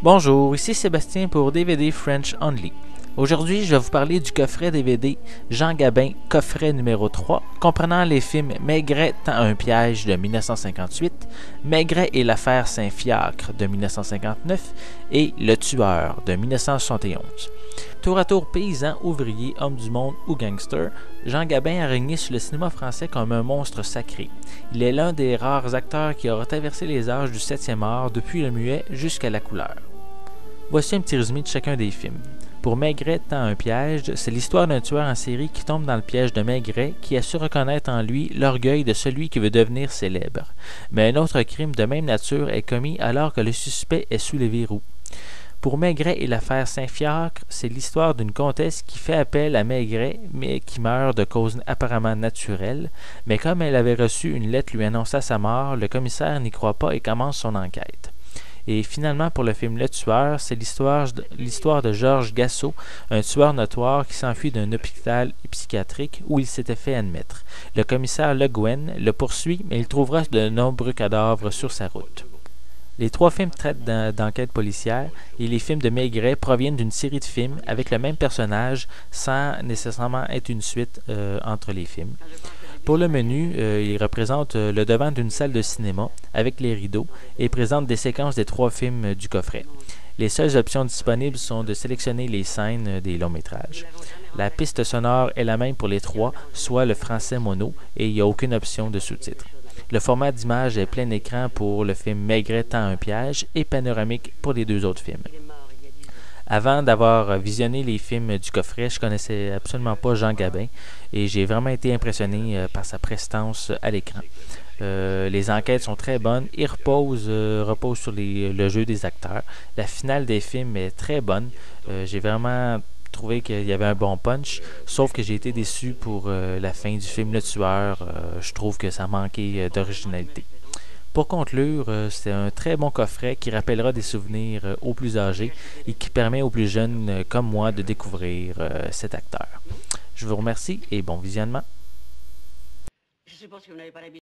Bonjour, ici Sébastien pour DVD French Only. Aujourd'hui, je vais vous parler du coffret DVD Jean Gabin, coffret numéro 3, comprenant les films Maigret tend un piège de 1958, Maigret et l'affaire Saint-Fiacre de 1959 et Le Tueur de 1971. Tour à tour paysan, ouvrier, homme du monde ou gangster, Jean Gabin a régné sur le cinéma français comme un monstre sacré. Il est l'un des rares acteurs qui aura traversé les âges du 7e art depuis le muet jusqu'à la couleur. Voici un petit résumé de chacun des films. Pour Maigret tend un piège, c'est l'histoire d'un tueur en série qui tombe dans le piège de Maigret qui a su reconnaître en lui l'orgueil de celui qui veut devenir célèbre. Mais un autre crime de même nature est commis alors que le suspect est sous les verrous. Pour Maigret et l'affaire Saint-Fiacre, c'est l'histoire d'une comtesse qui fait appel à Maigret, mais qui meurt de cause apparemment naturelle. Mais comme elle avait reçu une lettre lui annonçant sa mort, le commissaire n'y croit pas et commence son enquête. Et finalement, pour le film Le Tueur, c'est l'histoire de Georges Gassot, un tueur notoire qui s'enfuit d'un hôpital psychiatrique où il s'était fait admettre. Le commissaire Le Guen le poursuit, mais il trouvera de nombreux cadavres sur sa route. Les trois films traitent d'enquêtes policières et les films de Maigret proviennent d'une série de films avec le même personnage sans nécessairement être une suite entre les films. Pour le menu, il représente le devant d'une salle de cinéma avec les rideaux et présente des séquences des trois films du coffret. Les seules options disponibles sont de sélectionner les scènes des longs métrages. La piste sonore est la même pour les trois, soit le français mono, et il n'y a aucune option de sous-titres. Le format d'image est plein écran pour le film Maigret tend un piège et panoramique pour les deux autres films. Avant d'avoir visionné les films du coffret, je connaissais absolument pas Jean Gabin et j'ai vraiment été impressionné par sa prestance à l'écran. Les enquêtes sont très bonnes et reposent sur le jeu des acteurs. La finale des films est très bonne. J'ai vraiment trouvé qu'il y avait un bon punch, sauf que j'ai été déçu pour la fin du film Le Tueur. Je trouve que ça manquait d'originalité. Pour conclure, c'est un très bon coffret qui rappellera des souvenirs aux plus âgés et qui permet aux plus jeunes comme moi de découvrir cet acteur. Je vous remercie et bon visionnement.